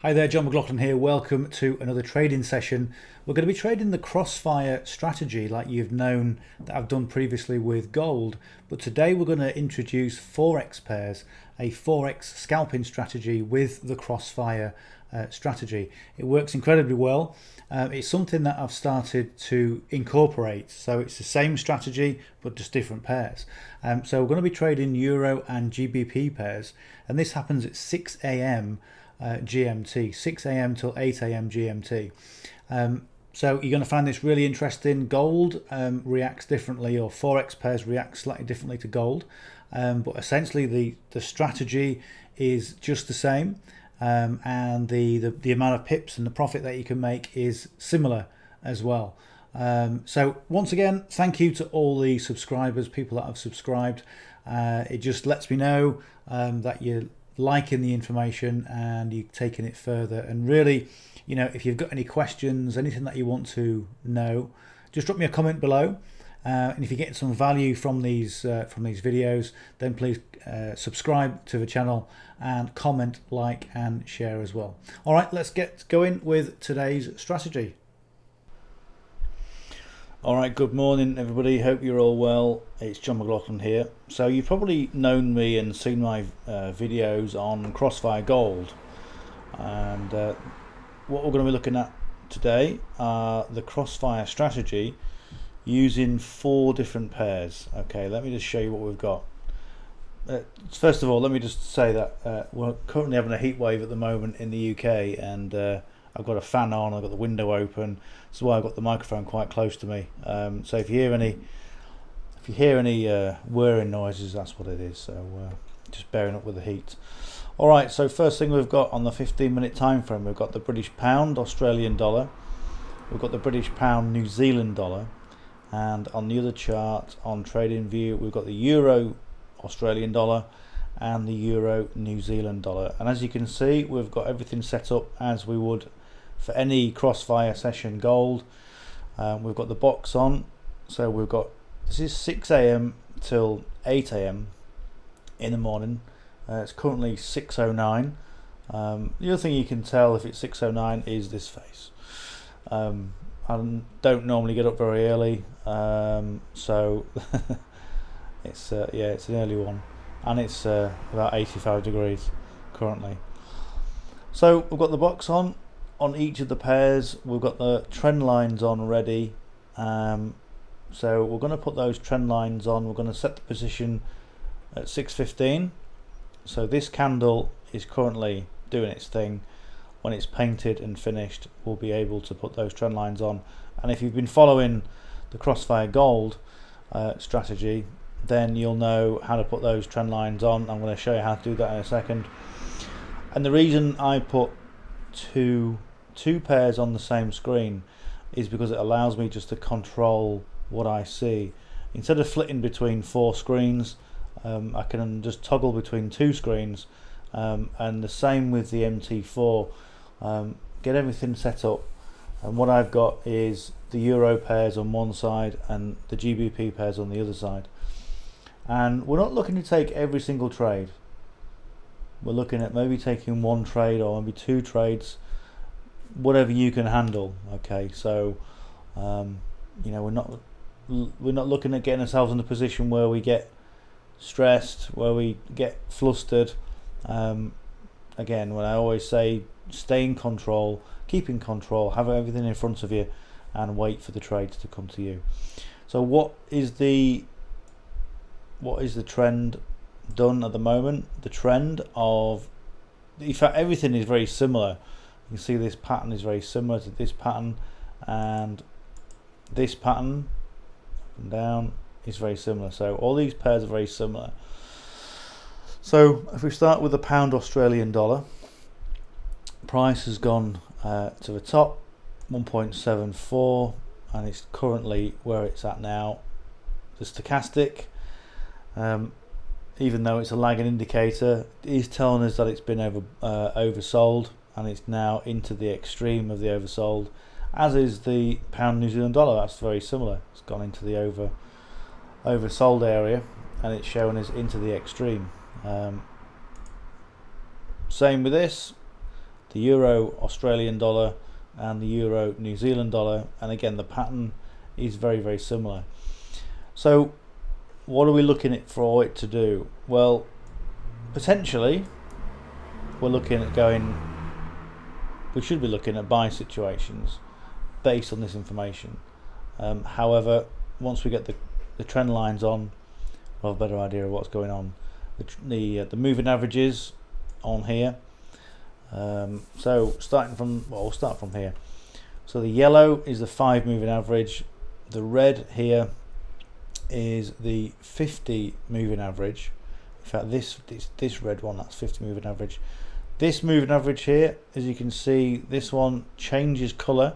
Hi there, John McLaughlin here. Welcome to another trading session. We're going to be trading the Crossfire strategy like you've known that I've done previously with gold. But today we're going to introduce Forex pairs, a Forex scalping strategy with the Crossfire strategy. It works incredibly well. It's something that I've started to incorporate. So it's the same strategy, but just different pairs. So we're going to be trading Euro and GBP pairs. And this happens at 6 a.m. GMT, 6 a.m. till 8 a.m. GMT. So you're going to find this really interesting. Gold reacts differently, or Forex pairs react slightly differently to gold, but essentially the strategy is just the same, and the amount of pips and the profit that you can make is similar as well. So once again, thank you to all the subscribers, people that have subscribed. It just lets me know that you're liking the information and you've taken it further. And really, you know, if you've got any questions, anything that you want to know, just drop me a comment below. And if you get some value from these videos, then please subscribe to the channel and comment, like and share as well. All right, let's get going with today's strategy. All right, good morning everybody, hope you're all well. It's John McLaughlin here. So you've probably known me and seen my videos on Crossfire Gold, and what we're going to be looking at today are the Crossfire strategy using 4 different pairs. Okay, let me just show you what we've got. First of all, let me just say that we're currently having a heat wave at the moment in the UK, and I've got a fan on, I've got the window open. That's why I've got the microphone quite close to me. So if you hear any whirring noises, that's what it is. So just bearing up with the heat. All right. So first thing we've got on the 15-minute time frame, we've got the British pound, Australian dollar. We've got the British pound, New Zealand dollar, and on the other chart on Trading View, we've got the Euro, Australian dollar, and the Euro, New Zealand dollar. And as you can see, we've got everything set up as we would for any Crossfire session gold. We've got the box on, so we've got, this is 6 a.m. till 8 a.m. in the morning. It's currently 6:09. The other thing you can tell if it's 6:09 is this face. I don't normally get up very early, so it's yeah, it's an early one, and it's about 85 degrees currently. So we've got the box on each of the pairs. We've got the trend lines on ready, so we're going to put those trend lines on. We're going to set the position at 6:15. so this candle is currently doing its thing. When it's painted and finished, we'll be able to put those trend lines on. And if you've been following the Crossfire Gold strategy, then you'll know how to put those trend lines on. I'm going to show you how to do that in a second. And the reason I put two pairs on the same screen is because it allows me just to control what I see. Instead of flitting between 4 screens, I can just toggle between 2 screens, and the same with the MT4. Get everything set up, and what I've got is the Euro pairs on one side and the GBP pairs on the other side. And we're not looking to take every single trade. We're looking at maybe taking 1 trade or maybe 2 trades, whatever you can handle. Okay, so you know, we're not looking at getting ourselves in a position where we get stressed, where we get flustered. Again, when I always say, stay in control, keep in control, have everything in front of you, and wait for the trades to come to you. So what is the trend done at the moment? The trend of, in fact, everything is very similar. You can see this pattern is very similar to this pattern, and this pattern up and down is very similar. So all these pairs are very similar. So if we start with the pound Australian dollar, price has gone to the top, 1.74, and it's currently where it's at now. The stochastic, even though it's a lagging indicator, is telling us that it's been oversold, and it's now into the extreme of the oversold, as is the pound New Zealand dollar. That's very similar. It's gone into the oversold area, and it's showing us into the extreme. Same with this. the Euro Australian dollar and the Euro New Zealand dollar, and again the pattern is very, very similar. So what are we looking at for it to do? Well, potentially we're looking at going, we should be looking at buy situations based on this information. However, once we get the trend lines on, we'll have a better idea of what's going on. The moving averages on here. So starting from, well, we'll start from here. So the yellow is the 5 moving average. The red here is the 50 moving average. In fact, this red one, that's 50 moving average. This moving average here, as you can see, this one changes colour.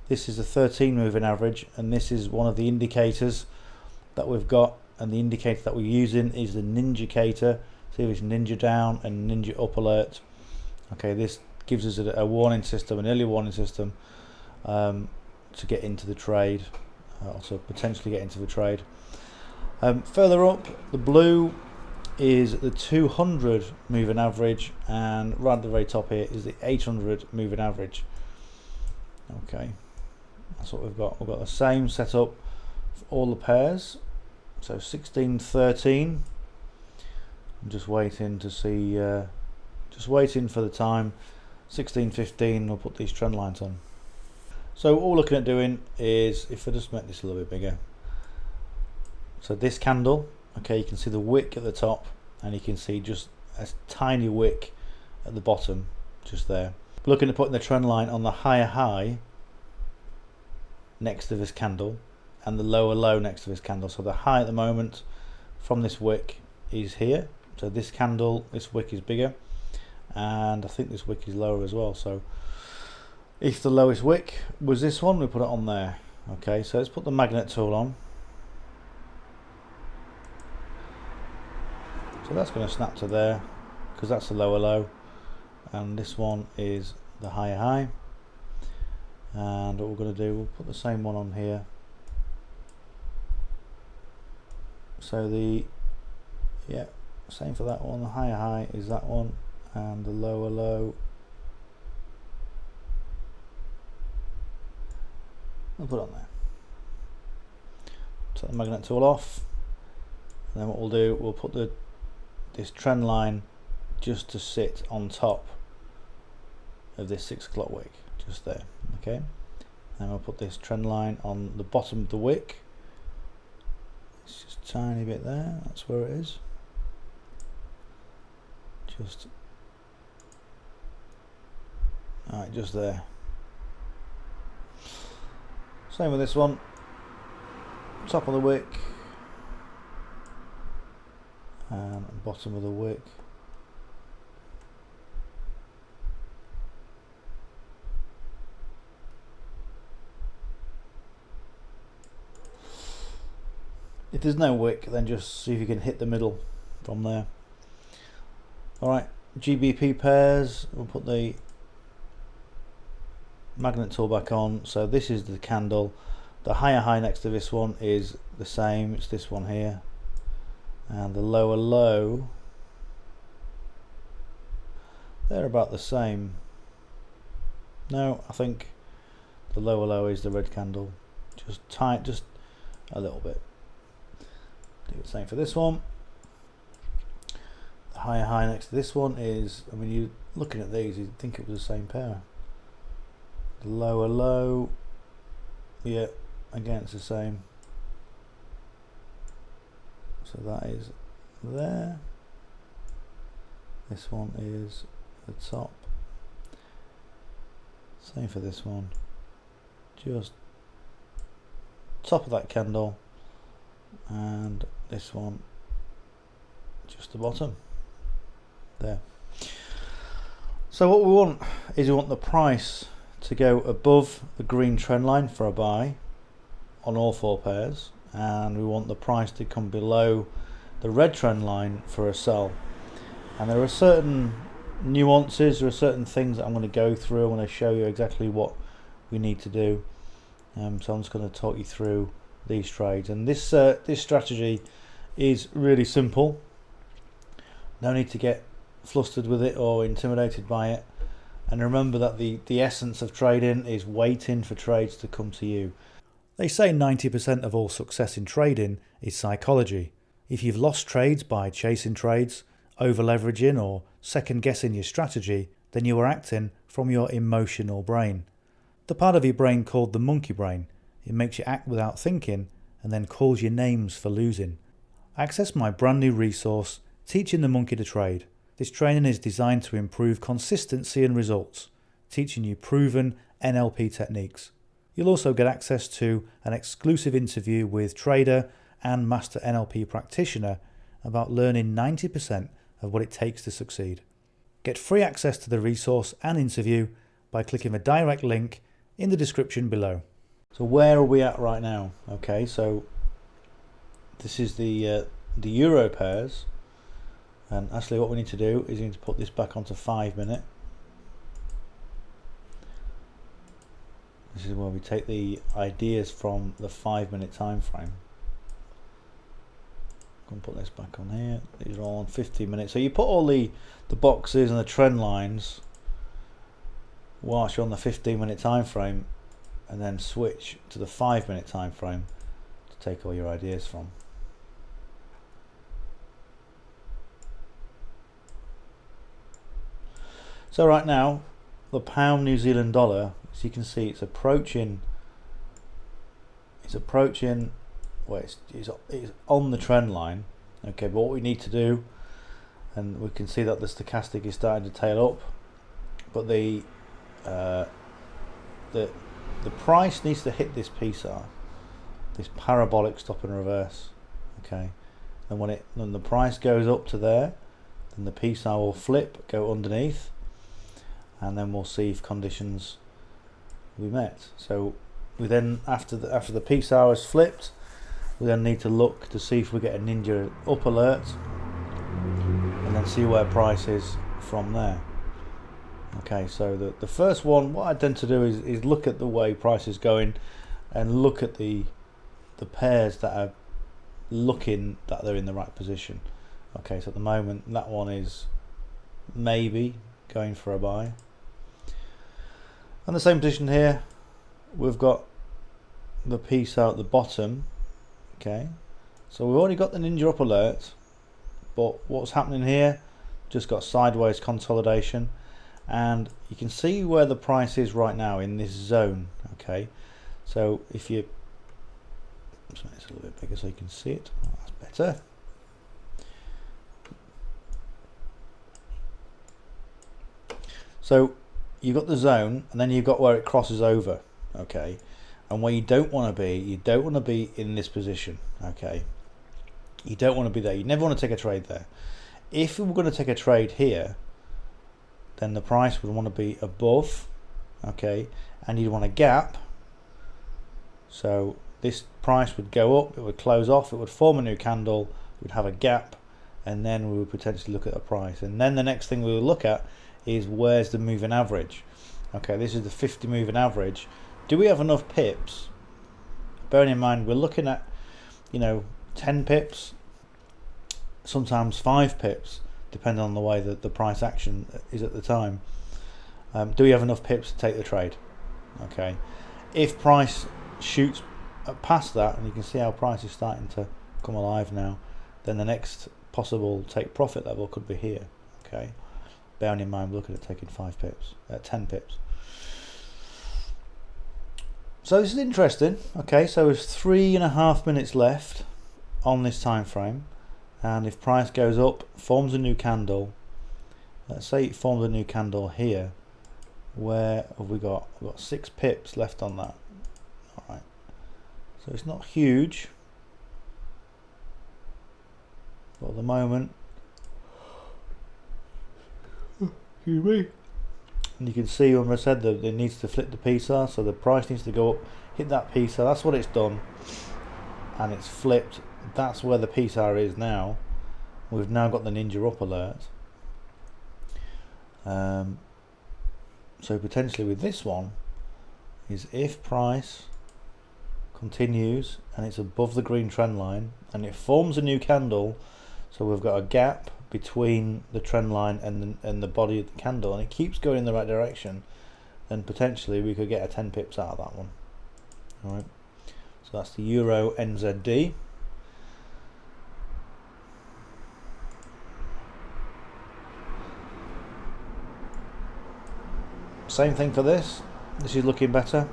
This is the 13 moving average, and this is one of the indicators that we've got, and the indicator that we're using is the Ninjacator. See, it's Ninja down and Ninja up alert. Okay, this gives us a warning system, an early warning system, to get into the trade, also potentially get into the trade. Further up, the blue is the 200 moving average, and right at the very top here is the 800 moving average. Okay, that's what we've got. We've got the same setup for all the pairs. So 1613. I'm just waiting to see, just waiting for the time. 1615. We'll put these trend lines on. So what we're looking at doing is, if I just make this a little bit bigger. So this candle, okay, you can see the wick at the top, and you can see just a tiny wick at the bottom, just there. We're looking at putting the trend line on the higher high next to this candle, and the lower low next to this candle. So the high at the moment from this wick is here. So this candle, this wick is bigger, and I think this wick is lower as well. So if the lowest wick was this one, we put it on there. Okay, so let's put the magnet tool on. So that's going to snap to there, because that's the lower low, and this one is the higher high. And what we're going to do, we'll put the same one on here. So same for that one. The higher high is that one, and the lower low, we'll put it on there. Take the magnet tool off, and then what we'll do, we'll put this trend line just to sit on top of this 6 o'clock wick, just there. Okay, and we'll put this trend line on the bottom of the wick. It's just a tiny bit there, that's where it is. Just alright, just there. Same with this one, top of the wick and bottom of the wick. If there's no wick, then just see if you can hit the middle from there. Alright, GBP pairs, we'll put the magnet tool back on. So this is the candle. The higher high next to this one is the same, it's this one here. And the lower low, they're about the same. No, I think the lower low is the red candle. Just tight, just a little bit. Do the same for this one. The higher high next to this one is, I mean, you looking at these, you'd think it was the same pair. The lower low, yeah, again it's the same. So that is there. This one is the top. Same for this one. Just top of that candle, and this one just the bottom. There. So what we want is we want the price to go above the green trend line for a buy on all 4 pairs, and we want the price to come below the red trend line for a sell. And there are certain nuances, there are certain things that I'm going to go through. I'm going to show you exactly what we need to do. So I'm just going to talk you through these trades, and this strategy is really simple. No need to get flustered with it or intimidated by it. And remember that the essence of trading is waiting for trades to come to you. They say 90% of all success in trading is psychology. If you've lost trades by chasing trades, over leveraging, or second guessing your strategy, then you are acting from your emotional brain. The part of your brain called the monkey brain. It makes you act without thinking and then calls you names for losing. Access my brand new resource, Teaching the Monkey to Trade. This training is designed to improve consistency and results, teaching you proven NLP techniques. You'll also get access to an exclusive interview with trader and master NLP practitioner about learning 90% of what it takes to succeed. Get free access to the resource and interview by clicking the direct link in the description below. So where are we at right now? Okay, so this is the euro pairs, and actually what we need to do is we need to put this back onto 5 minute. This is where we take the ideas from the 5 minute time frame. I'm going to put this back on here. These are all on 15 minutes. So you put all the boxes and the trend lines whilst you're on the 15 minute time frame, and then switch to the 5 minute time frame to take all your ideas from. So right now, the pound New Zealand dollar, as you can see, it's approaching, well, it's on the trend line. Okay, but what we need to do, and we can see that the stochastic is starting to tail up, but the price needs to hit this PSAR, this parabolic stop and reverse. Okay, and when the price goes up to there, then the PSAR will flip, go underneath, and then we'll see if conditions will be met. So we then, after the PSAR has flipped, we then need to look to see if we get a ninja up alert, and then see where price is from there. Okay, so the first one, what I tend to do is look at the way price is going, and look at the pairs that are looking that they're in the right position. Okay, so at the moment that one is maybe going for a buy. And the same position here, we've got the piece out at the bottom. Okay, so we've already got the ninja up alert, but what's happening here, just got sideways consolidation, and you can see where the price is right now in this zone. Okay, so if you, let's make this a little bit bigger so you can see it. Oh, that's better. So you've got the zone, and then you've got where it crosses over. Okay, and where you don't want to be in this position. Okay, you don't want to be there. You never want to take a trade there. If we were going to take a trade here, then the price would want to be above. Okay, and you'd want a gap. So this price would go up, it would close off, it would form a new candle, we'd have a gap, and then we would potentially look at a price. And then the next thing we would look at is where's the moving average. Okay, this is the 50 moving average. Do we have enough pips? Bearing in mind we're looking at, 10 pips, sometimes 5 pips, depending on the way that the price action is at the time. Do we have enough pips to take the trade? Okay, if price shoots past that, and you can see how price is starting to come alive now, then the next possible take profit level could be here. Okay, bearing in mind we're looking at taking 5 pips, 10 pips. So this is interesting. Okay, so there's 3.5 minutes left on this time frame, and if price goes up, forms a new candle, let's say it forms a new candle here, where have we got? We've got 6 pips left on that. Alright, so it's not huge, but at the moment, excuse me, and you can see when I said that it needs to flip the PSAR, so the price needs to go up, hit that PSAR. That's what it's done, and it's flipped. That's where the PSAR is now. We've now got the ninja up alert. So potentially with this one is if price continues and it's above the green trend line and it forms a new candle, so we've got a gap between the trend line and the body of the candle, and it keeps going in the right direction, then potentially we could get a 10 pips out of that one. All right, so that's the Euro NZD. Same thing for this. This is looking better.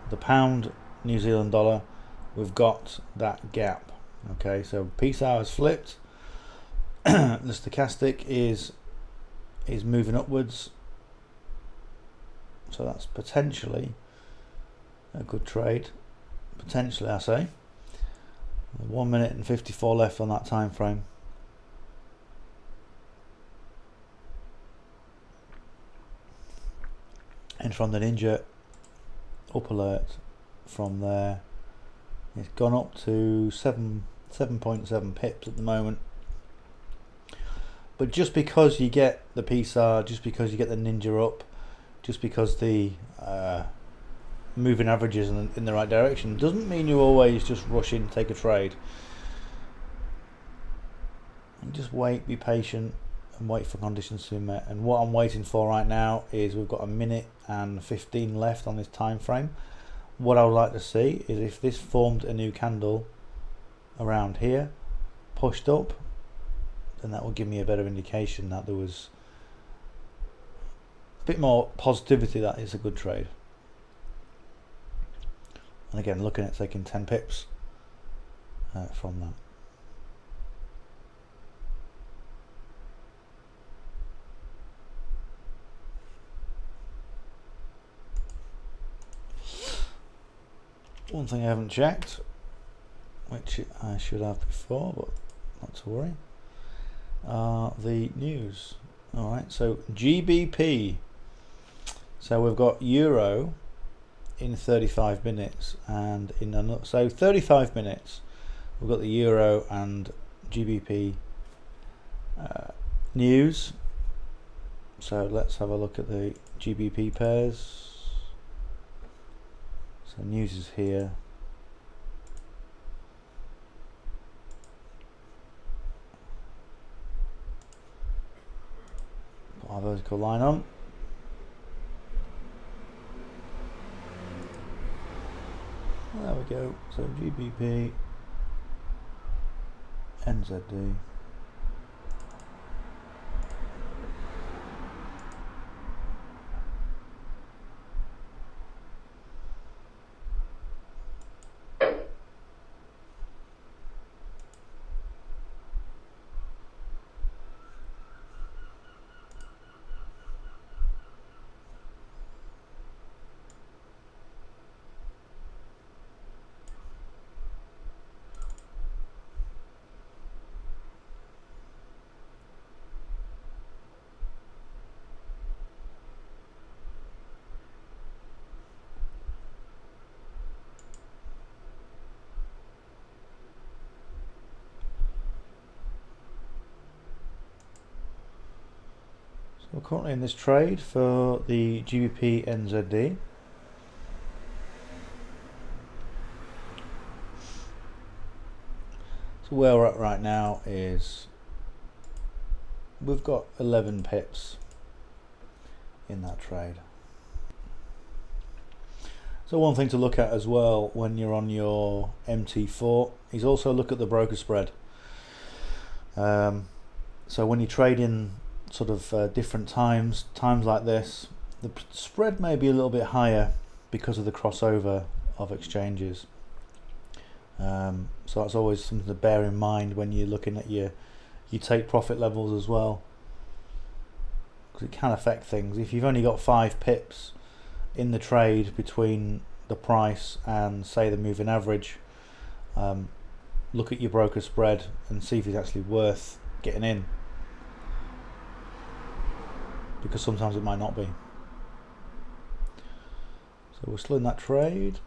The pound New Zealand dollar, we've got that gap. Okay, so peace hour has flipped. The stochastic is moving upwards, so that's potentially a good trade. Potentially, I say. 1 minute and 54 left on that time frame. And from the ninja, up alert from there, it's gone up to 7.7 pips at the moment. But just because you get the PSAR, just because you get the ninja up, just because the moving averages in the right direction, doesn't mean you always just rush in, take a trade. And just wait, be patient, and wait for conditions to be met. And what I'm waiting for right now is we've got 1 minute and 15 left on this time frame. What I would like to see is if this formed a new candle around here, pushed up, then that will give me a better indication that there was a bit more positivity that it's a good trade. And again, looking at taking 10 pips from that. One thing I haven't checked, which I should have before, but not to worry, are the news. Alright, so GBP. So we've got Euro in 35 minutes, and in another, so 35 minutes we've got the Euro and GBP news. So let's have a look at the GBP pairs. So news is here. Put our vertical line on. There we go. So GBP, NZD. We're currently in this trade for the GBP NZD. So where we're at right now is we've got 11 pips in that trade. So one thing to look at as well when you're on your MT4 is also look at the broker spread. So when you trade in sort of different times like this, the spread may be a little bit higher because of the crossover of exchanges. So that's always something to bear in mind when you're looking at your take profit levels as well, because it can affect things. If you've only got 5 pips in the trade between the price and say the moving average, look at your broker spread and see if it's actually worth getting in, because sometimes it might not be. So we're still in that trade.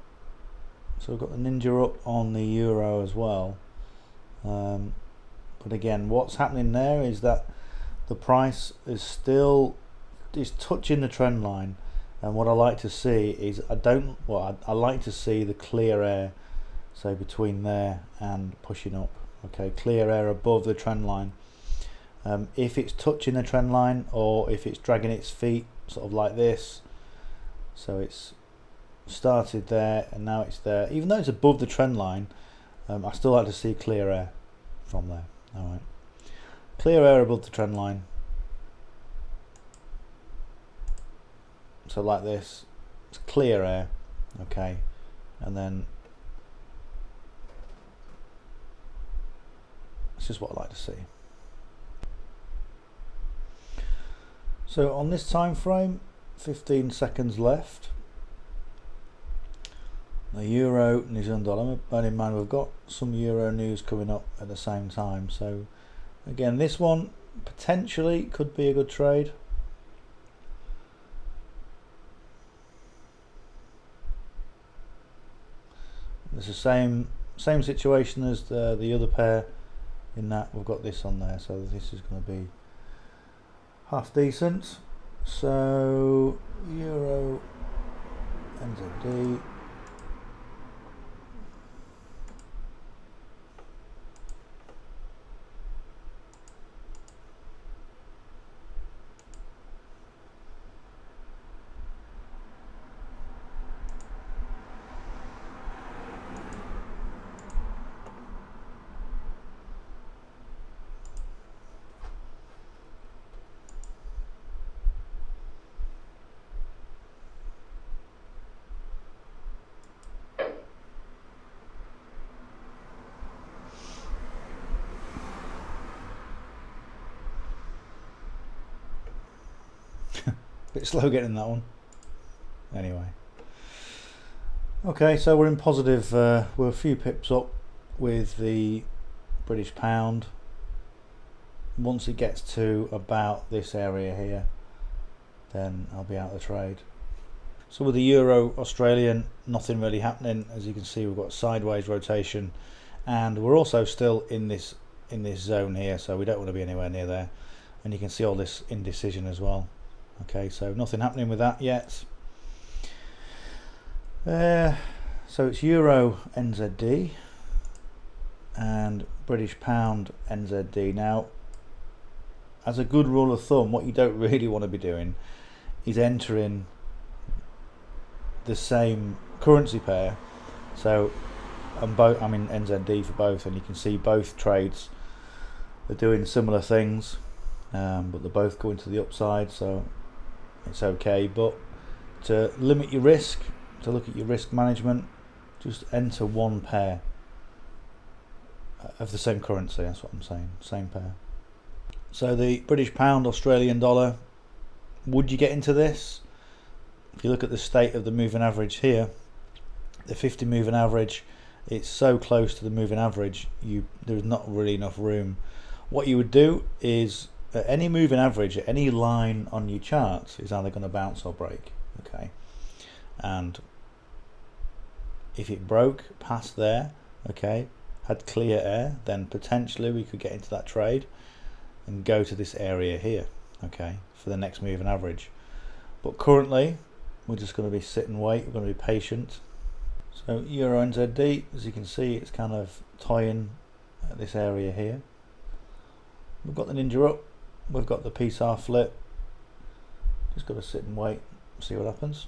So we've got the ninja up on the euro as well. But again, what's happening there is that the price is still touching the trend line, and what I like to see is I like to see the clear air, so between there and pushing up. Okay, clear air above the trend line. If it's touching the trend line, or if it's dragging its feet sort of like this, so it's started there and now it's there, even though it's above the trend line, I still like to see clear air from there. All right, clear air above the trend line, so like this, it's clear air. Okay, and then this is what I like to see. So on this time frame, 15 seconds left. The euro, New Zealand dollar. Bear in mind we've got some euro news coming up at the same time. So again, this one potentially could be a good trade. It's the same situation as the other pair, in that we've got this on there, so this is going to be half decent. So euro NZD, bit slow getting that one. Anyway, okay, so we're in positive. We're a few pips up with the British pound. Once it gets to about this area here, then I'll be out of the trade. So with the euro Australian, nothing really happening. As you can see, we've got sideways rotation, and we're also still in this zone here, so we don't want to be anywhere near there. And you can see all this indecision as well. Okay, so nothing happening with that yet. So it's euro NZD and British pound NZD. Now, as a good rule of thumb, what you don't really want to be doing is entering the same currency pair. So I'm in NZD for both, and you can see both trades are doing similar things, but they're both going to the upside, so it's okay. But to limit your risk, to look at your risk management, just enter one pair of the same currency. That's what I'm saying, same pair. So the British pound Australian dollar, would you get into this? If you look at the state of the moving average here, the 50 moving average, it's so close to the moving average, there's not really enough room. What you would do is, at any moving average, at any line on your chart, is either going to bounce or break. Okay, and if it broke past there, okay, had clear air, then potentially we could get into that trade and go to this area here, okay, for the next moving average. But currently we're just going to be sit and wait. We're going to be patient. So euro NZD, as you can see, it's kind of toying at this area here. We've got the ninja up, we've got the PSAR flip. Just got to sit and wait, see what happens.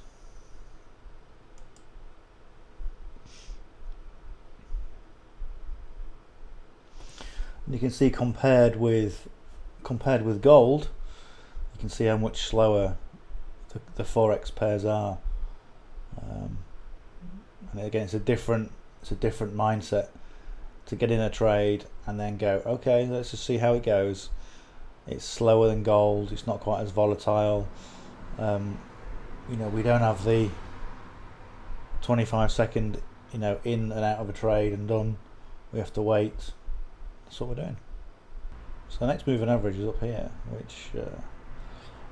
And you can see compared with gold, you can see how much slower the Forex pairs are. And again, it's a different mindset to get in a trade and then go, okay, let's just see how it goes. It's slower than gold. It's not quite as volatile. You know, we don't have the 25-second, you know, in and out of a trade and done. We have to wait. That's what we're doing. So the next moving average is up here, which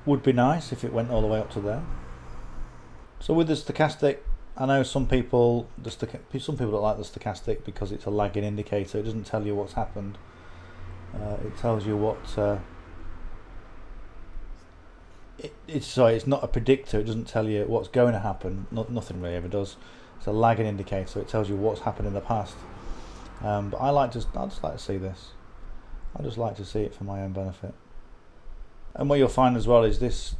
would be nice if it went all the way up to there. So with the stochastic, I know some people don't like the stochastic because it's a lagging indicator. It doesn't tell you what's happened. It tells you what it's not a predictor. It doesn't tell you what's going to happen. Nothing really ever does. It's a lagging indicator, so it tells you what's happened in the past. But I just like to see this. I just like to see it for my own benefit. And what you'll find as well is this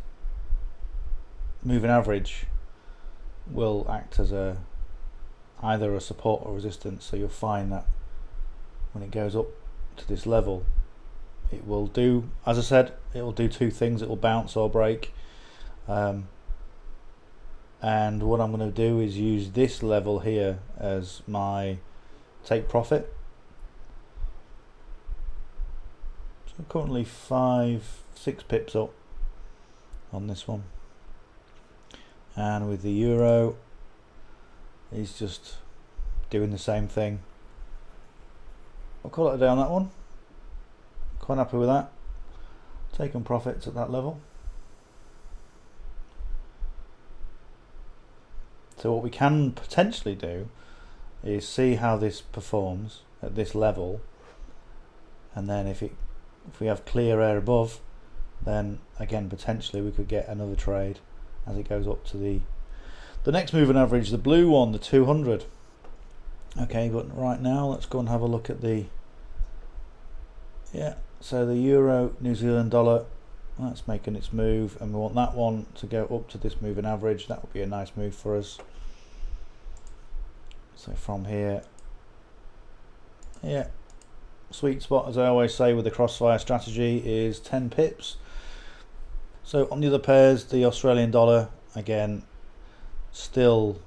moving average will act as either a support or resistance. So you'll find that when it goes up to this level, it will do, as I said, it will do two things. It will bounce or break. And what I'm going to do is use this level here as my take profit. So currently 5-6 pips up on this one, and with the euro he's just doing the same thing. I'll call it a day on that one. Quite happy with that. Taking profits at that level. So what we can potentially do is see how this performs at this level, and then if we have clear air above, then again potentially we could get another trade as it goes up to the next moving average, the blue one, the 200. Okay, but right now let's go and have a look at the so the euro New Zealand dollar, that's making its move, and we want that one to go up to this moving average. That would be a nice move for us. So from here, sweet spot, as I always say with the Crossfire strategy, is 10 pips. So on the other pairs, the Australian dollar, again, still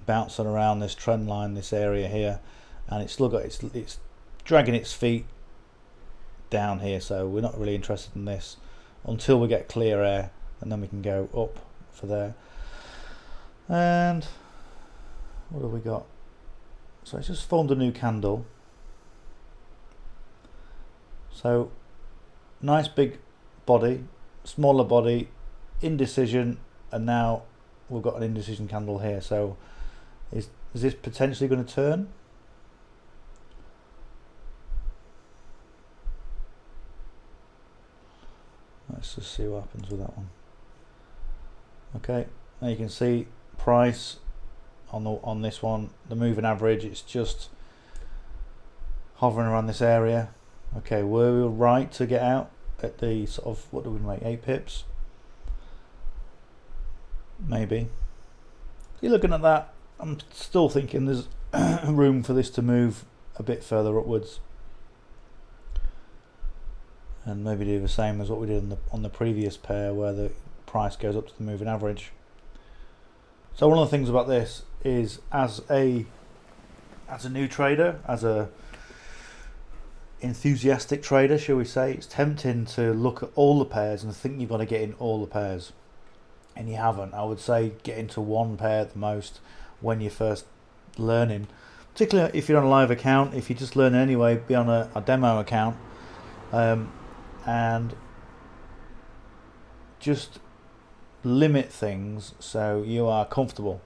bouncing around this trend line, this area here, and it's still got it's dragging its feet down here. So we're not really interested in this until we get clear air, and then we can go up for there. And what have we got? So it's just formed a new candle. So nice big body, smaller body, indecision, and now we've got an indecision candle here. So is this potentially going to turn? Let's just see what happens with that one. Okay, now you can see price on this one, the moving average, it's just hovering around this area. Okay, were we right to get out at the sort of, what do we make, 8 pips? Maybe. You're looking at that, I'm still thinking there's room for this to move a bit further upwards, and maybe do the same as what we did on the previous pair, where the price goes up to the moving average. So one of the things about this is, as a new trader, as a enthusiastic trader, shall we say, it's tempting to look at all the pairs and think you've got to get in all the pairs, and you haven't. I would say get into one pair at the most when you're first learning, particularly if you're on a live account. If you're just learning anyway, be on a demo account, and just limit things so you are comfortable.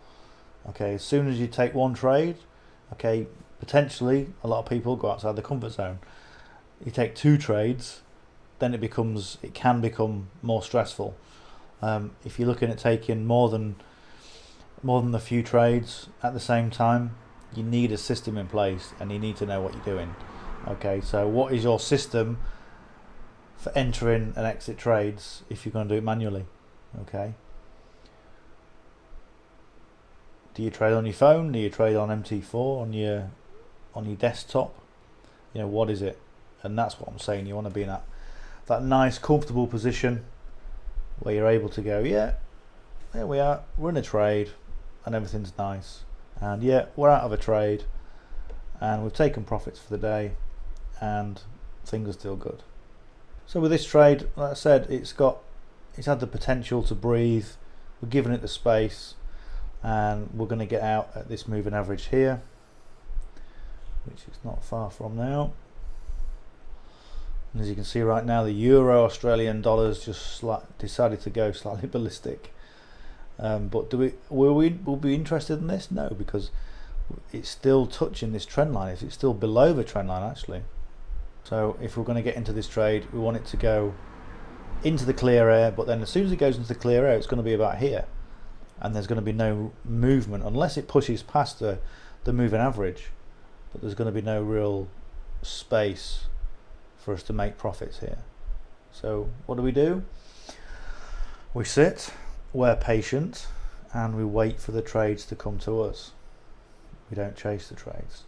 Okay, as soon as you take one trade, okay, potentially a lot of people go outside the comfort zone. You take 2 trades, then it can become more stressful. If you're looking at taking more than a few trades at the same time, you need a system in place, and you need to know what you're doing. Okay, so what is your system for entering and exit trades if you're going to do it manually? Okay, do you trade on your phone? Do you trade on MT4 on your desktop? You know, what is it? And that's what I'm saying. You want to be in that nice, comfortable position where you're able to go, yeah, there we are, we're in a trade, and everything's nice, and yeah, we're out of a trade, and we've taken profits for the day, and things are still good. So with this trade, like I said, it's had the potential to breathe. We're giving it the space, and we're going to get out at this moving average here, which is not far from now. And as you can see right now, the euro Australian dollars just decided to go slightly ballistic. But will we be interested in this? No, because it's still touching this trend line. It's still below the trend line actually. So if we're going to get into this trade, we want it to go into the clear air, but then as soon as it goes into the clear air, it's going to be about here, and there's going to be no movement unless it pushes past the moving average. but there's going to be no real space for us to make profits here. So what do? We sit, we're patient, and we wait for the trades to come to us. We don't chase the trades.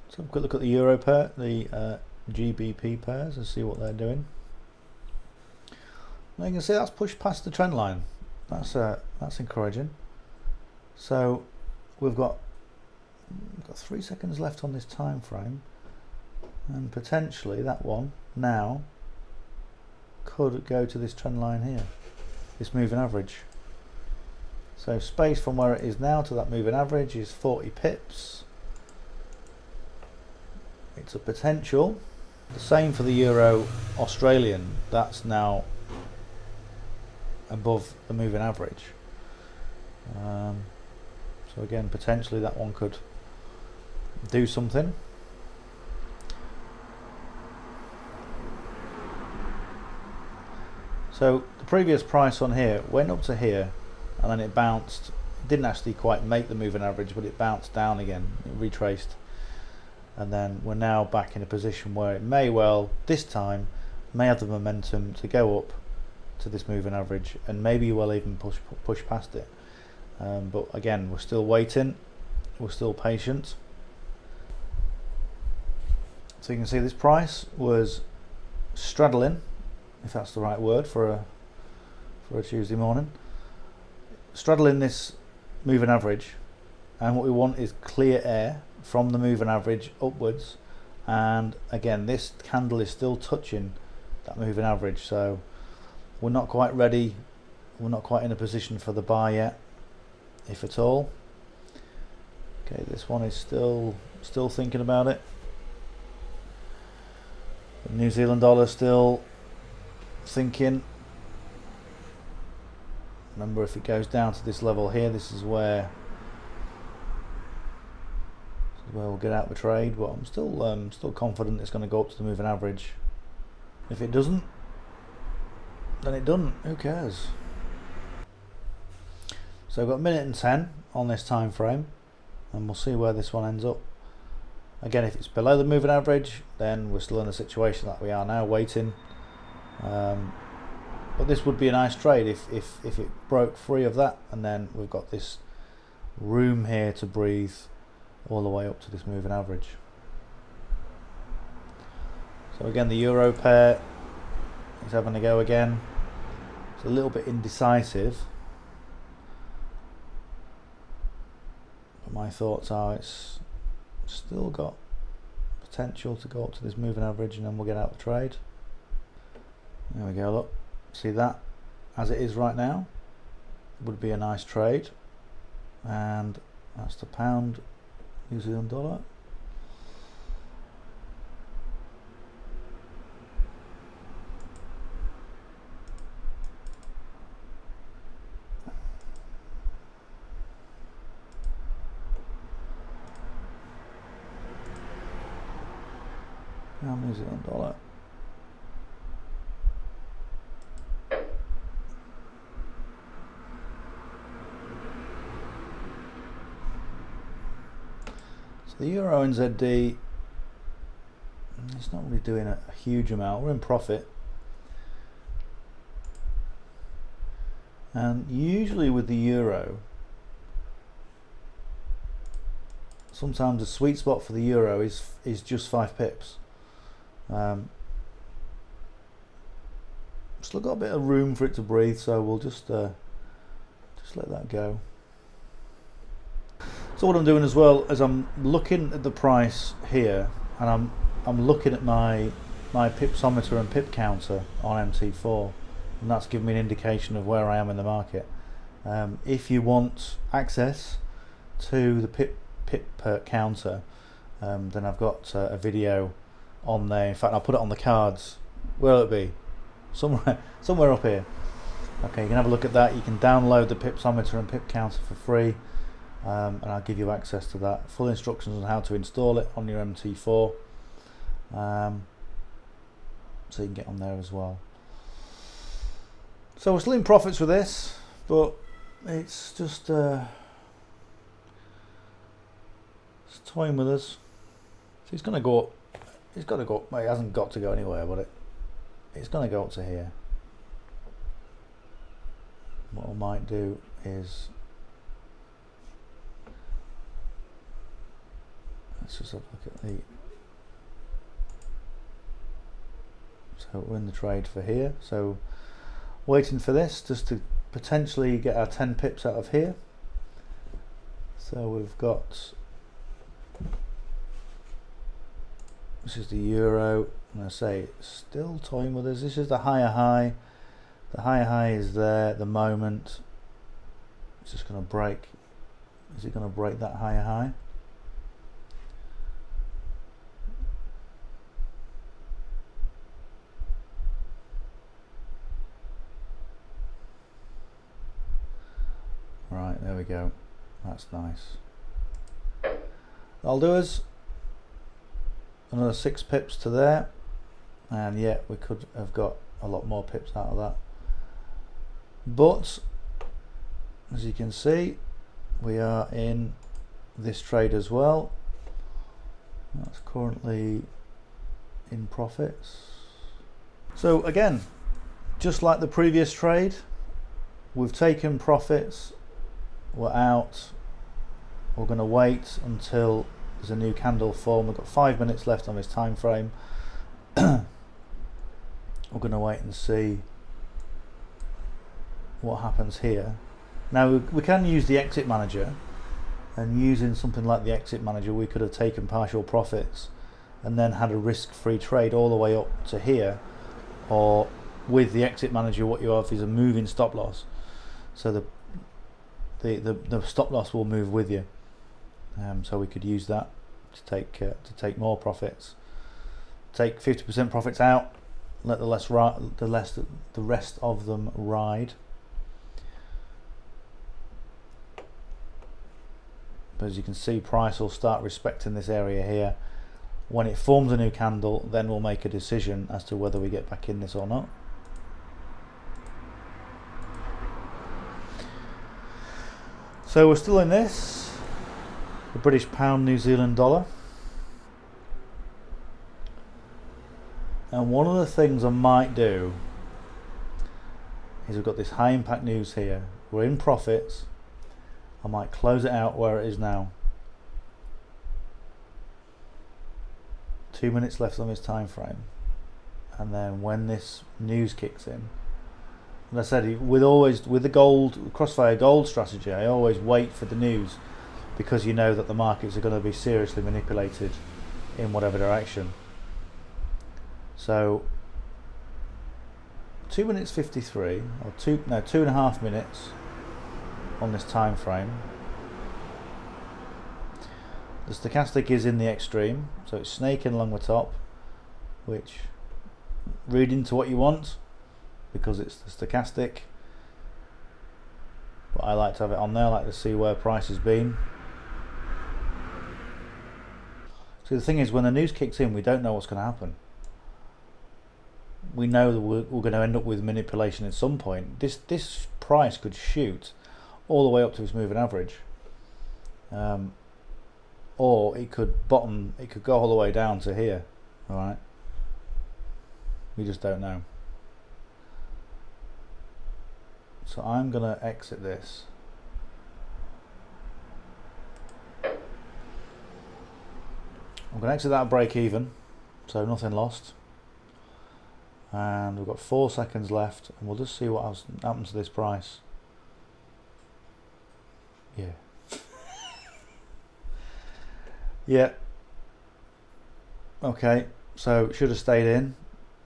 So have a quick look at the euro pair, the GBP pairs, and see what they're doing. Now you can see that's pushed past the trend line. That's encouraging. So we've got 3 seconds left on this time frame, and potentially that one now could go to this trend line here, this moving average. So space from where it is now to that moving average is 40 pips. It's a potential. The same for the euro Australian, that's now above the moving average. So again, potentially that one could do something. So the previous price on here went up to here, and then it bounced. It didn't actually quite make the moving average, but it bounced down again. It retraced, and then we're now back in a position where it may well, this time, may have the momentum to go up to this moving average, and maybe we'll even push past it. But again, we're still waiting. We're still patient. So you can see this price was straddling, if that's the right word for a Tuesday morning, straddling this moving average, and what we want is clear air from the moving average upwards, and again this candle is still touching that moving average, so we're not quite ready, we're not quite in a position for the buy yet, if at all. Okay, this one is still thinking about it. The New Zealand dollar still thinking. Remember, if it goes down to this level here, this is where we'll get out of the trade, but I'm still confident it's going to go up to the moving average. If it doesn't, then it doesn't. Who cares? So I've got 1:10 on this time frame, and we'll see where this one ends up. Again, if it's below the moving average, then we're still in the situation that we are now, waiting. But this would be a nice trade if it broke free of that, and then we've got this room here to breathe all the way up to this moving average. So again, the euro pair is having a go again. It's a little bit indecisive, but my thoughts are it's still got potential to go up to this moving average, and then we'll get out of the trade. There we go, look, see that as it is right now would be a nice trade, and that's the pound New Zealand dollar. New Zealand dollar. So the euro NZD, it's not really doing a huge amount. We're in profit, and usually with the euro, sometimes the sweet spot for the euro is just 5 pips. Still got a bit of room for it to breathe, so we'll just let that go. So what I'm doing as well is I'm looking at the price here, and I'm looking at my pipsometer and pip counter on MT4, and that's giving me an indication of where I am in the market. If you want access to the pip counter, then I've got a video on there. In fact, I'll put it on the cards. Where'll it be? Somewhere up here. Okay, you can have a look at that. You can download the pipsometer and pip counter for free, and I'll give you access to that. Full instructions on how to install it on your MT4, so you can get on there as well. So we're still in profits with this, but it's just it's toying with us. So it's going to go up. It's got to go up. Well, it hasn't got to go anywhere, but it's going to go up to here. What I might do is, let's just have a look at the, so we're in the trade for here, so waiting for this just to potentially get our 10 pips out of here. So we've got, this is the euro, and I say it's still toying with us. This is the higher high. The higher high is there at the moment. It's just going to break. Is it going to break that higher high? Right, there we go. That's nice. That'll do us. Another 6 pips to there, and yeah, we could have got a lot more pips out of that. But as you can see, we are in this trade as well. That's currently in profits. So again, just like the previous trade, we've taken profits, we're out, we're going to wait until there's a new candle form. We've got 5 minutes left on this time frame. We're going to wait and see what happens here. Now we can use the exit manager, and using something like the exit manager we could have taken partial profits and then had a risk-free trade all the way up to here, or with the exit manager what you have is a moving stop loss, so the stop loss will move with you, so we could use that to take more profits, take 50% profits out, let the rest of them ride. But as you can see, price will start respecting this area here. When it forms a new candle, then we'll make a decision as to whether we get back in this or not. So we're still in this, the British pound, New Zealand dollar. And one of the things I might do is we've got this high impact news here. We're in profits. I might close it out where it is now. 2 minutes left on this time frame, and then when this news kicks in, and I said with the gold Crossfire Gold strategy, I always wait for the news, because you know that the markets are going to be seriously manipulated in whatever direction. So 2 minutes 53, or 2.5 minutes on this time frame. The stochastic is in the extreme, so it's snaking along the top, which read into what you want, because it's the stochastic, but I like to have it on there. I like to see where price has been. So the thing is, when the news kicks in, we don't know what's going to happen. We know that we're going to end up with manipulation at some point. This price could shoot all the way up to its moving average, or it could bottom. It could go all the way down to here. All right, we just don't know. So I'm going to exit this. I'm going to exit that break even, so nothing lost. And we've got 4 seconds left, and we'll just see what else happens to this price. Yeah. Yeah. Okay, so should have stayed in,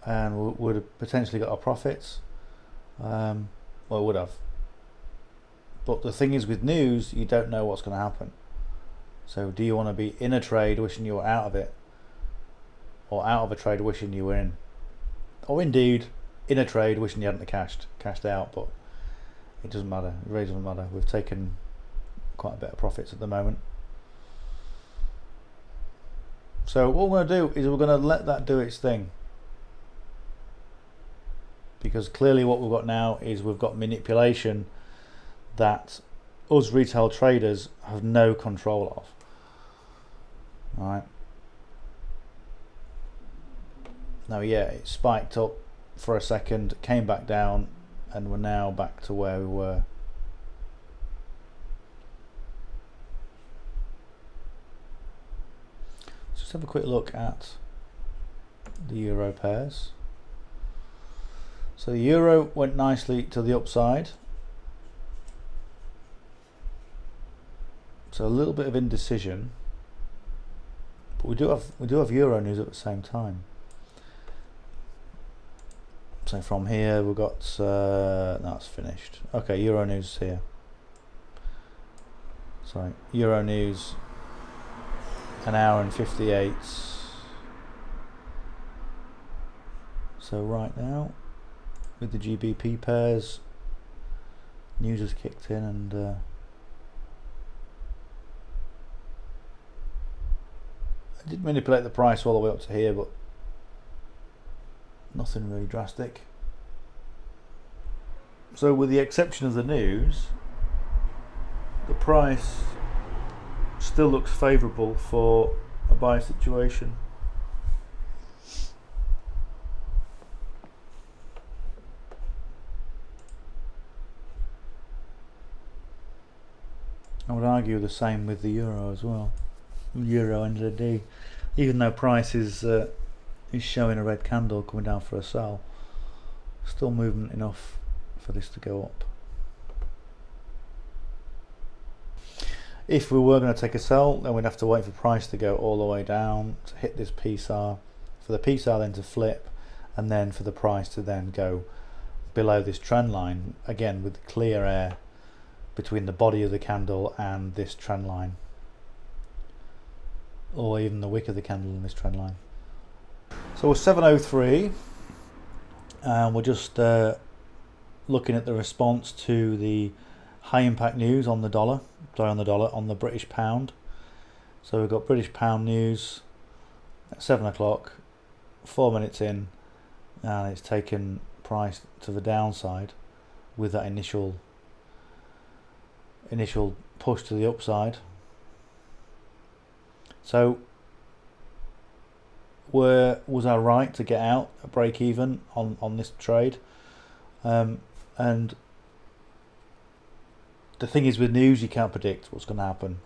and we would have potentially got our profits. Well, it would have. But the thing is, with news, you don't know what's going to happen. So do you want to be in a trade wishing you were out of it, or out of a trade wishing you were in? Or indeed, in a trade wishing you hadn't cashed out, but it doesn't matter. It really doesn't matter. We've taken quite a bit of profits at the moment. So what we're going to do is we're going to let that do its thing. because clearly what we've got now is we've got manipulation that us retail traders have no control of. All right. Now, yeah, it spiked up for a second, came back down, and we're now back to where we were. Let's have a quick look at the euro pairs. So the euro went nicely to the upside. So a little bit of indecision, but we do have euro news at the same time. So from here we've got that's finished. Okay, euro news here. Sorry, euro news, an hour and 58. So right now, with the GBP pairs, news has kicked in, and I did manipulate the price all the way up to here, but nothing really drastic. So with the exception of the news, the price still looks favourable for a buy situation. I would argue the same with the euro as well. Euro end of the day, even though price is showing a red candle coming down for a sell, still movement enough for this to go up. If we were going to take a sell, then we'd have to wait for price to go all the way down to hit this PSAR, for the PSAR then to flip, and then for the price to then go below this trend line, again with clear air between the body of the candle and this trend line, or even the wick of the candle in this trend line. So we're 703, and we're just looking at the response to the high impact news on the dollar, on the British pound. So we've got British pound news at 7 o'clock, 4 minutes in, and it's taken price to the downside with that initial push to the upside. So was I right to get out a break even on this trade? And the thing is, with news you can't predict what's going to happen,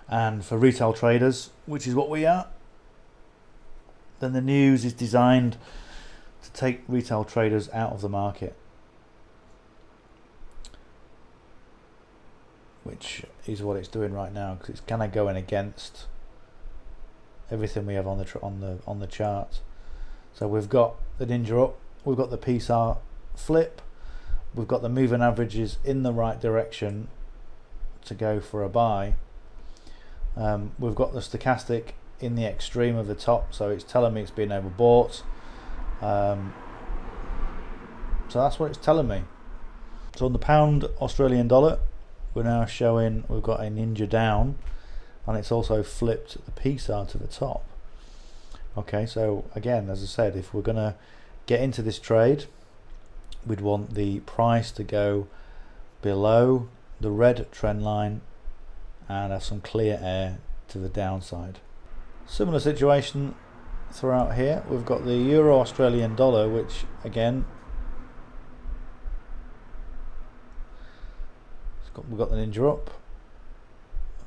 and for retail traders, which is what we are, then the news is designed to take retail traders out of the market, which is what it's doing right now, because it's kind of going against everything we have on the chart. So we've got the ninja up, we've got the PSAR flip, we've got the moving averages in the right direction to go for a buy. We've got the stochastic in the extreme of the top, so it's telling me it's been overbought. So that's what it's telling me. So on the pound Australian dollar, we're now showing we've got a ninja down, and it's also flipped the PSAR to the top. Okay, so again, as I said, if we're going to get into this trade, we'd want the price to go below the red trend line and have some clear air to the downside. Similar situation throughout here. We've got the Euro Australian dollar, which again, we've got the ninja up.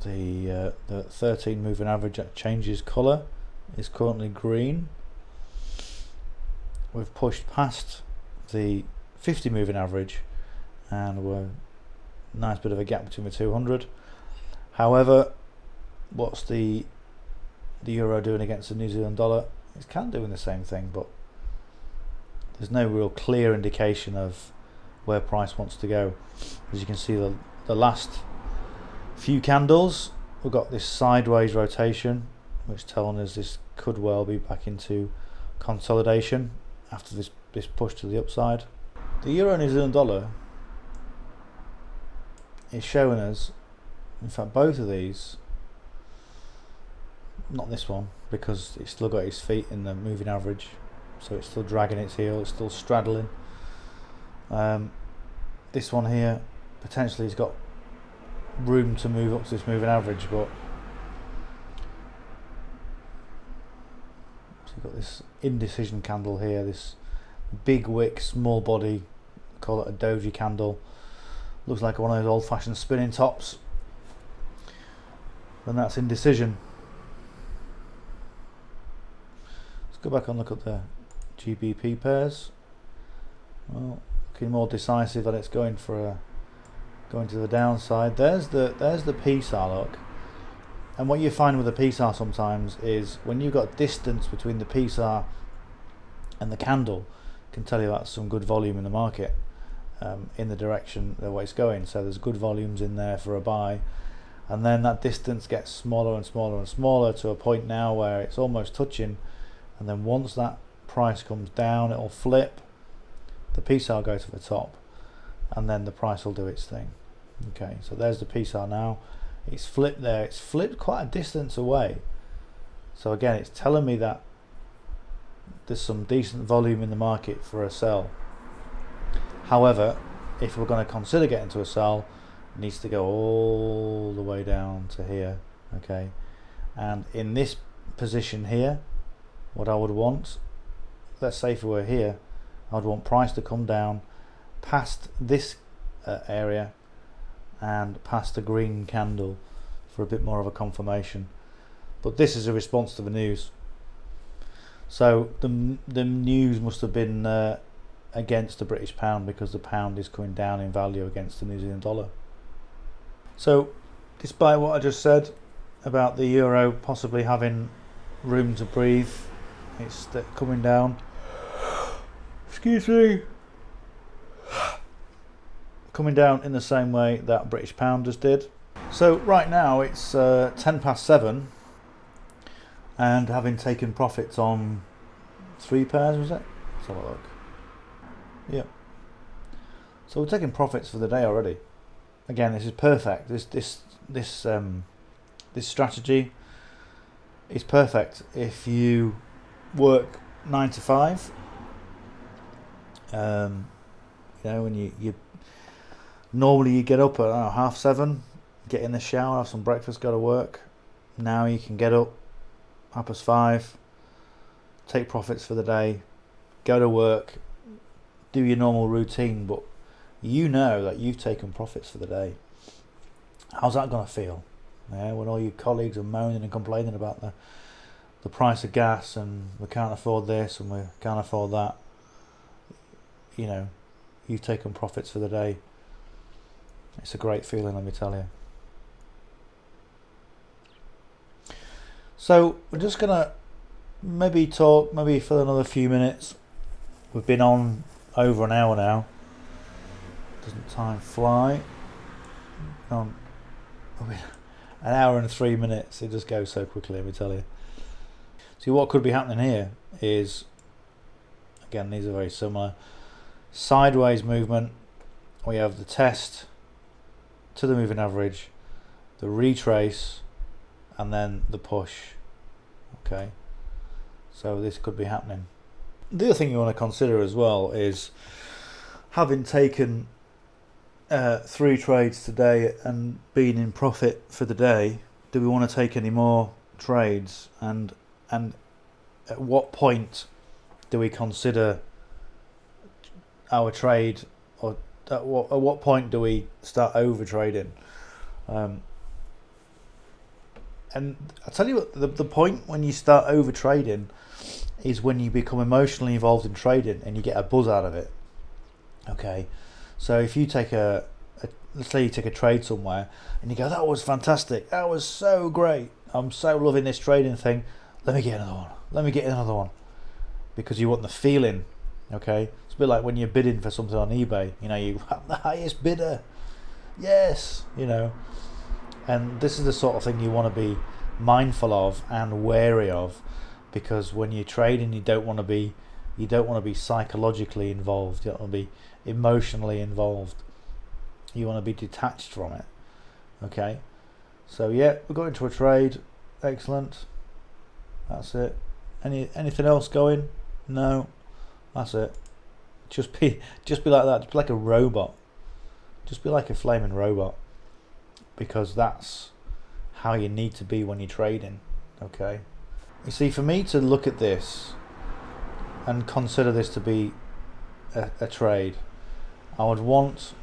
The 13 moving average that changes colour is currently green. We've pushed past the 50 moving average, and we're nice bit of a gap between the 200. However, what's the euro doing against the New Zealand dollar? It's kind of doing the same thing, but there's no real clear indication of where price wants to go. As you can see, the last few candles, we've got this sideways rotation, which telling us this could well be back into consolidation after this push to the upside. The Euro New Zealand dollar is showing us, in fact both of these, not this one because it's still got its feet in the moving average, so it's still dragging its heel, it's still straddling. This one here potentially has got room to move up to this moving average, but so you've got this indecision candle here, this big wick, small body, call it a doji candle, looks like one of those old-fashioned spinning tops, and that's indecision. Let's go back and look at the GBP pairs. Well, looking more decisive, and it's going for going to the downside. There's the PSAR look, and what you find with the PSAR sometimes is when you've got distance between the PSAR and the candle, can tell you that's some good volume in the market, in the direction the way it's going. So there's good volumes in there for a buy, and then that distance gets smaller and smaller and smaller to a point now where it's almost touching, and then once that price comes down, it'll flip, the PSAR go to the top, and then the price will do its thing. Okay, so there's the PSAR now, it's flipped there, it's flipped quite a distance away, so again it's telling me that there's some decent volume in the market for a sell. However, if we're going to consider getting to a sell, it needs to go all the way down to here. Okay, and in this position here, what I would want, let's say if we were here, I would want price to come down past this area and past the green candle for a bit more of a confirmation, but this is a response to the news. So the news must have been against the British pound, because the pound is coming down in value against the New Zealand dollar. So despite what I just said about the euro possibly having room to breathe, it's coming down, excuse me, coming down in the same way that British pound just did. So right now it's 7:10, and having taken profits on 3 pairs, was it? Let's have a look. Yep. So we're taking profits for the day already. Again, this is perfect. This strategy is perfect if you work 9 to 5. You know, when you normally you get up at 7:30, get in the shower, have some breakfast, go to work. Now you can get up 5:30, take profits for the day, go to work, do your normal routine, but you know that you've taken profits for the day. How's that going to feel? Yeah, when all your colleagues are moaning and complaining about the price of gas, and we can't afford this and we can't afford that. You know, you've taken profits for the day. It's a great feeling, let me tell you. So we're just gonna maybe talk for another few minutes. We've been on over an hour now. Doesn't time fly? An hour and 3 minutes. It just goes so quickly, let me tell you. See, what could be happening here is, again, these are very similar. Sideways movement. We have the test to the moving average, the retrace, and then the push. Okay, so this could be happening. The other thing you want to consider as well is, having taken 3 trades today and being in profit for the day, do we want to take any more trades, and at what point do we consider our trade, or at what point do we start over trading? And I tell you what, the point when you start over trading is when you become emotionally involved in trading and you get a buzz out of it. Okay, so if you take let's say you take a trade somewhere and you go, that was fantastic, that was so great, I'm so loving this trading thing, let me get another one, because you want the feeling. Okay, it's a bit like when you're bidding for something on eBay, you know, you have the highest bidder, yes, you know. And this is the sort of thing you want to be mindful of and wary of, because when you're trading, you don't want to be psychologically involved, you don't want to be emotionally involved, you want to be detached from it. Okay, so yeah, we got into a trade, excellent, that's it. Anything else going? No, that's it. Just be like that. Just be like a robot. Just be like a flaming robot, because that's how you need to be when you're trading. Okay. You see, for me to look at this and consider this to be a trade, I would want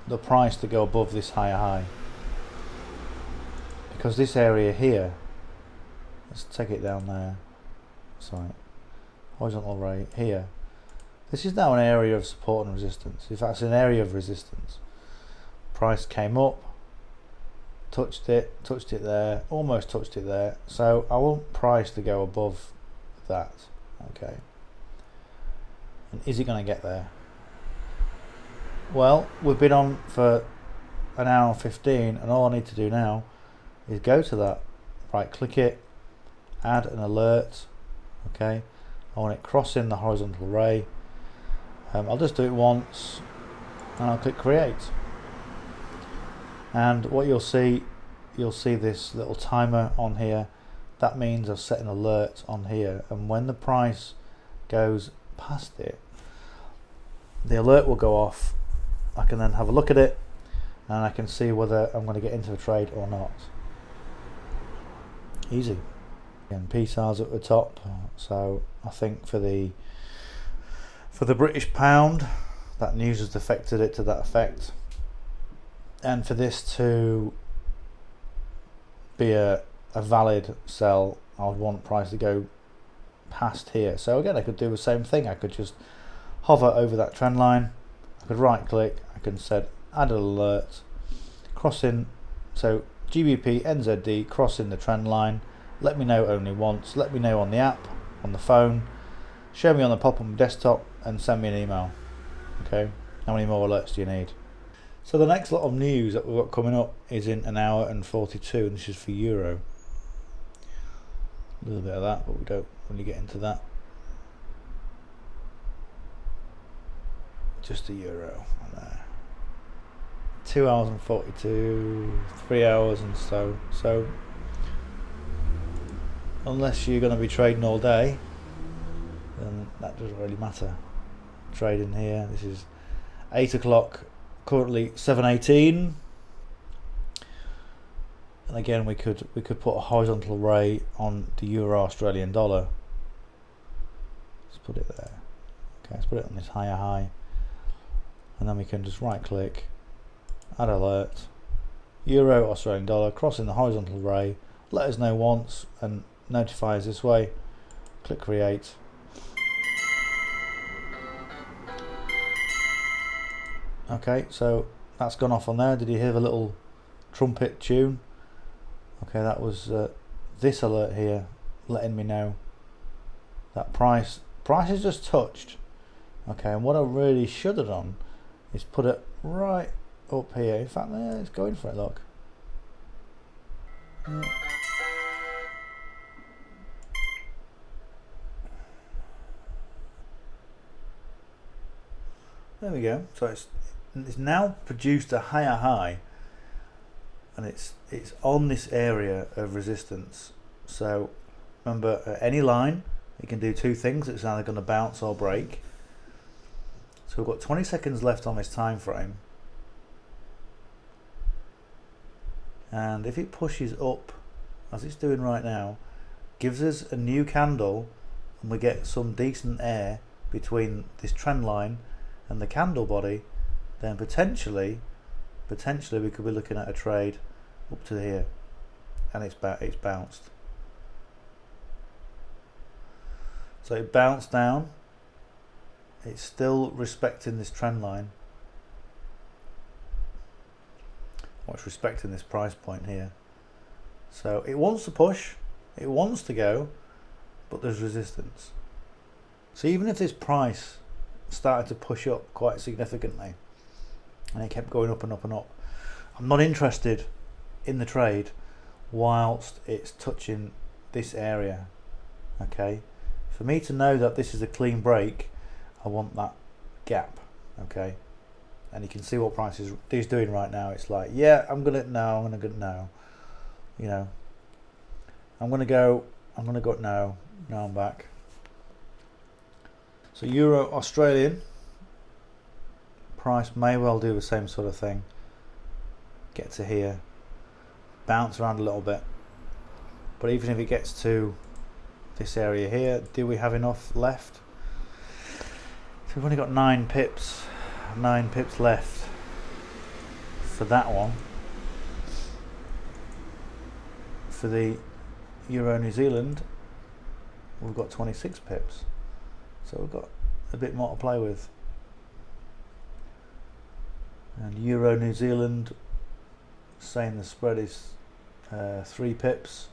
the price to go above this higher high, because this area here, let's take it down there, sorry, horizontal ray here, this is now an area of support and resistance. In fact, it's an area of resistance. Price came up, touched it there, almost touched it there, so I want price to go above that. Okay, and is it going to get there? Well, we've been on for an hour and 15, and all I need to do now is go to that, right click it, add an alert. Okay, I want it crossing the horizontal ray. I'll just do it once and I'll click create, and what you'll see this little timer on here. That means I've set an alert on here, and when the price goes past it, the alert will go off. I can then have a look at it and I can see whether I'm going to get into a trade or not. Easy. And PSAR's at the top, so I think for the British pound, that news has affected it to that effect, and for this to be a valid sell, I would want price to go past here. So again, I could do the same thing. I could just hover over that trend line, I could right click, I can set add an alert, crossing, so GBP NZD crossing the trend line, let me know only once, let me know on the app, on the phone, show me on the pop-up on my desktop, and send me an email. Okay, how many more alerts do you need? So the next lot of news that we've got coming up is in an hour and 42, and this is for Euro. A little bit of that, but we don't really get into that. Just the Euro on there. 2 hours and 42, 3 hours and so unless you're going to be trading all day, then that doesn't really matter. Trading here, this is 8 o'clock, currently 7:18, and again we could put a horizontal ray on the Euro Australian dollar. Let's put it there. Okay, let's put it on this higher high, and then we can just right click, add alert, Euro Australian dollar crossing the horizontal ray, let us know once and notify us this way, click create. Okay, so that's gone off on there. Did you hear the little trumpet tune? Okay, that was this alert here letting me know that price is just touched. Okay, and what I really should have done is put it right up here. In fact, yeah, it's going for it, look. There we go. So it's now produced a higher high, and it's on this area of resistance. So remember, at any line it can do two things. It's either going to bounce or break. So we've got 20 seconds left on this time frame, and if it pushes up as it's doing right now, gives us a new candle, and we get some decent air between this trend line and the candle body, then potentially we could be looking at a trade up to here, and it's bounced. So it bounced down. It's still respecting this trend line. Well, it's respecting this price point here. So it wants to push, it wants to go, but there's resistance. So even if this price started to push up quite significantly, and it kept going up and up and up, I'm not interested in the trade whilst it's touching this area. Okay, for me to know that this is a clean break, I want that gap. Okay, and you can see what price is doing right now. It's like, yeah, I'm gonna now, you know, I'm gonna go now I'm back. So Euro Australian price may well do the same sort of thing. Get to here, bounce around a little bit, but even if it gets to this area here, do we have enough left? So we've only got 9 pips left for that one. For the Euro New Zealand, we've got 26 pips, so we've got a bit more to play with. And Euro New Zealand, saying the spread is 3 pips.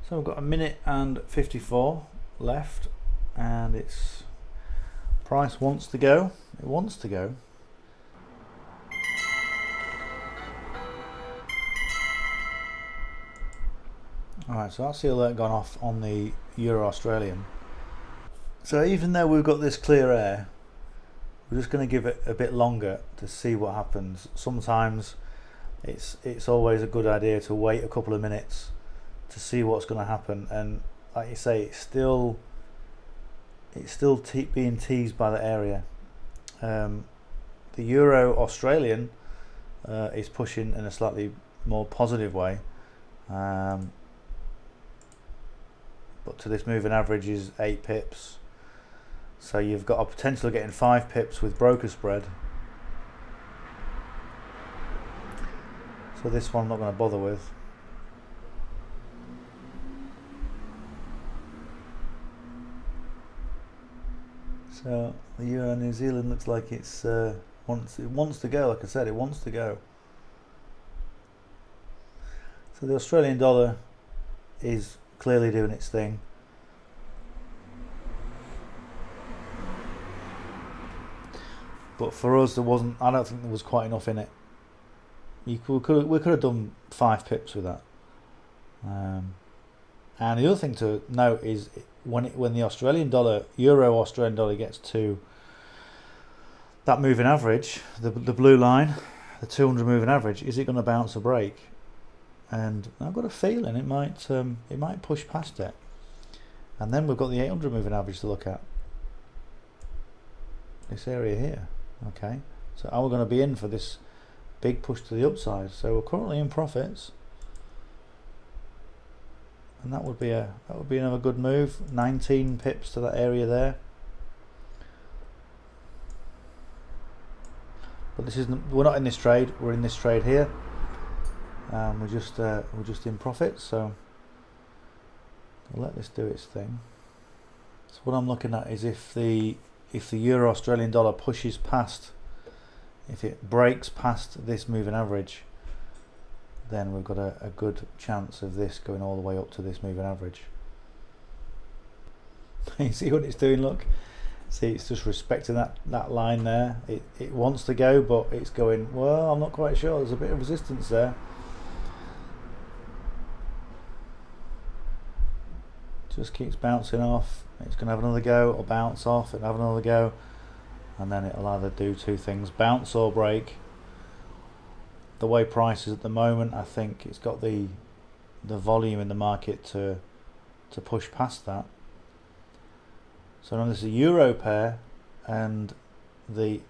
So we've got 1 minute and 54 left, and its price wants to go. It wants to go. Alright, so that's the alert gone off on the Euro Australian. So even though we've got this clear air, we're just going to give it a bit longer to see what happens. Sometimes it's always a good idea to wait a couple of minutes to see what's going to happen. And like you say, it's still being teased by the area. The Euro Australian is pushing in a slightly more positive way. But to this moving average is 8 pips, so you've got a potential of getting 5 pips with broker spread. So this one I'm not going to bother with. So the Euro New Zealand looks like it wants to go. Like I said, it wants to go. So the Australian dollar is clearly doing its thing. But for us, I don't think there was quite enough in it. We could have done 5 pips with that. And the other thing to note is when the Australian dollar, Euro Australian dollar, gets to that moving average, the blue line, the 200 moving average, is it going to bounce or break? And I've got a feeling it might push past it. And then we've got the 800 moving average to look at. This area here. Okay, so are we going to be in for this big push to the upside? So we're currently in profits, and that would be another good move. 19 pips to that area there. But we're not in this trade. We're in this trade here. We're just in profit, so I'll let this do its thing. So what I'm looking at is if the Euro Australian dollar pushes past, if it breaks past this moving average, then we've got a good chance of this going all the way up to this moving average. You see what it's doing? Look, see, it's just respecting that line there. It wants to go, but it's going, well, I'm not quite sure. There's a bit of resistance there. Just keeps bouncing off. It's going to have another go, or bounce off and have another go, and then it'll either do 2 things: bounce or break. The way price is at the moment, I think it's got the volume in the market to push past that. So now there's a euro pair, and the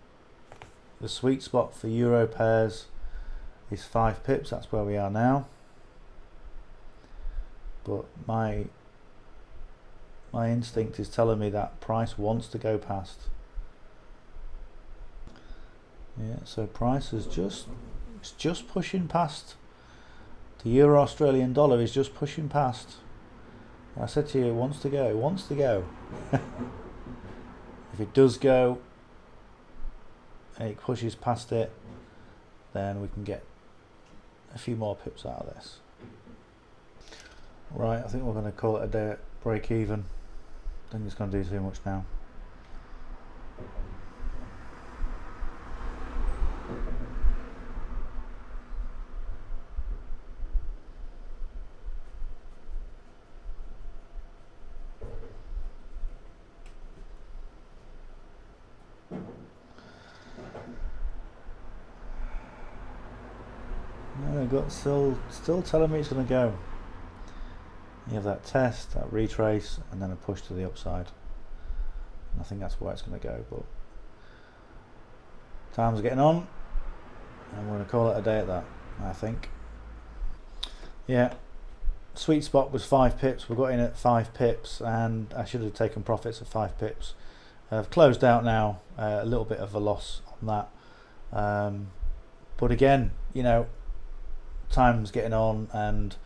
sweet spot for euro pairs is 5 pips. That's where we are now. But my instinct is telling me that price wants to go past. Yeah, so price is just pushing past. The Euro Australian dollar is just pushing past. I said to you, it wants to go. It wants to go. If it does go, and it pushes past it, then we can get a few more pips out of this. Right, I think we're going to call it a day at break even. I think it's going to do too much now. No, got still telling me it's going to go. You have that test, that retrace, and then a push to the upside. I think that's where it's going to go, but time's getting on, and we're going to call it a day at that, I think. Yeah, sweet spot was 5 pips. We got in at 5 pips, and I should have taken profits at 5 pips. I've closed out now, a little bit of a loss on that. But again, you know, time's getting on, and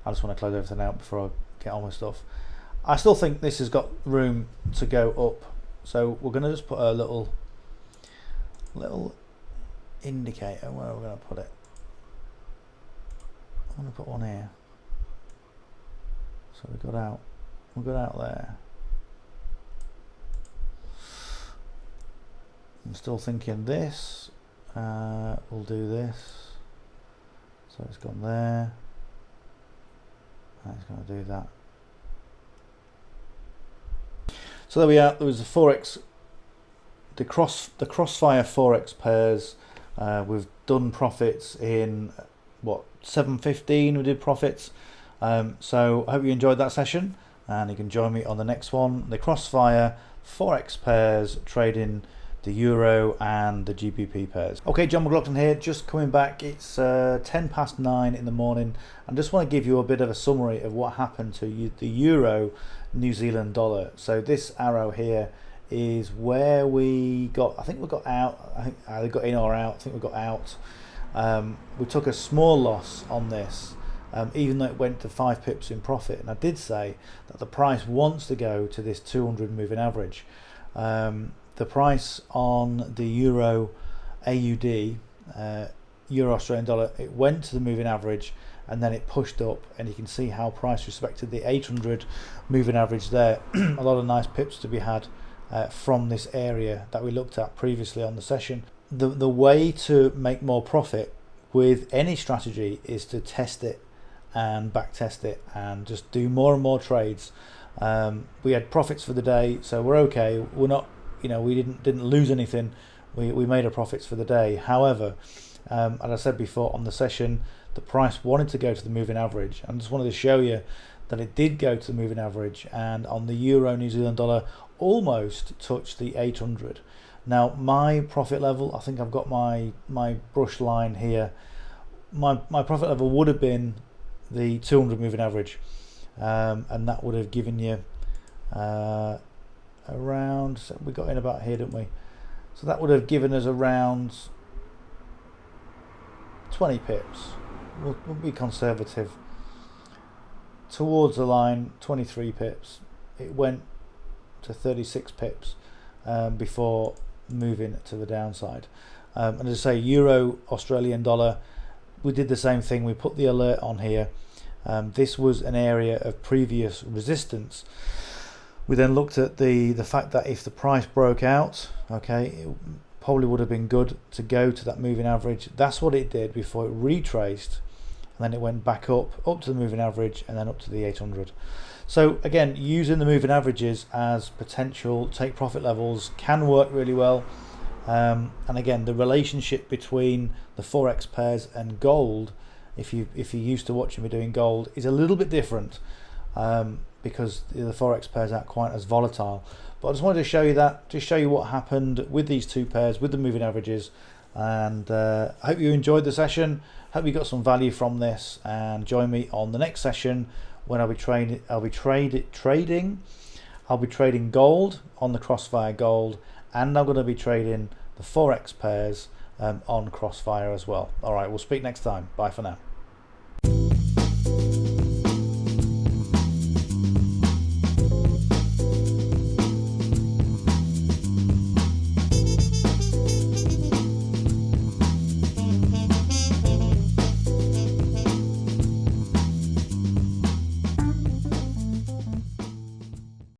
I just want to close everything out before I get on with stuff. I still think this has got room to go up, so we're going to just put a little indicator. Where are we going to put it? I'm going to put one here. So we got out there. I'm still thinking this. We'll do this. So it's gone there. And it's going to do that. So there we are. There was the Forex, the Crossfire Forex pairs. We've done profits in what, 7:15. We did profits. So I hope you enjoyed that session, and you can join me on the next one. The Crossfire Forex pairs trading the Euro and the GBP pairs. Okay, John McLaughlin here, just coming back. It's 9:10 in the morning, and just want to give you a bit of a summary of what happened to the Euro New Zealand dollar. So this arrow here is where we got, I think we got out, I think either got in or out, I think we got out. We took a small loss on this, even though it went to 5 pips in profit, and I did say that the price wants to go to this 200 moving average. The price on the Euro AUD, Euro Australian dollar, it went to the moving average, and then it pushed up, and you can see how price respected the 800 moving average there. A lot of nice pips to be had from this area that we looked at previously on the session. The way to make more profit with any strategy is to test it and back test it and just do more and more trades. We had profits for the day, so we're okay. We're not, you know, we didn't lose anything. We made our profits for the day. However, as I said before on the session, the price wanted to go to the moving average. I just wanted to show you that it did go to the moving average, and on the Euro New Zealand dollar almost touched the 800. Now my profit level, I think I've got my brush line here. My profit level would have been the 200 moving average, and that would have given you around, so we got in about here, didn't we? So that would have given us around 20 pips. We'll be conservative. Towards the line, 23 pips. It went to 36 pips before moving to the downside. And as I say, Euro Australian dollar, we did the same thing. We put the alert on here. This was an area of previous resistance. We then looked at the fact that if the price broke out, okay, it probably would have been good to go to that moving average. That's what it did before it retraced, and then it went back up to the moving average, and then up to the 800. So again, using the moving averages as potential take profit levels can work really well. And again, the relationship between the Forex pairs and gold, if you're used to watching me doing gold, is a little bit different, because the Forex pairs aren't quite as volatile. But I just wanted to show you that, to show you what happened with these two pairs, with the moving averages. And I hope you enjoyed the session. Hope you got some value from this, and join me on the next session when I'll be trading gold on the Crossfire Gold, and I'm going to be trading the Forex pairs on Crossfire as well. All right, we'll speak next time. Bye for now.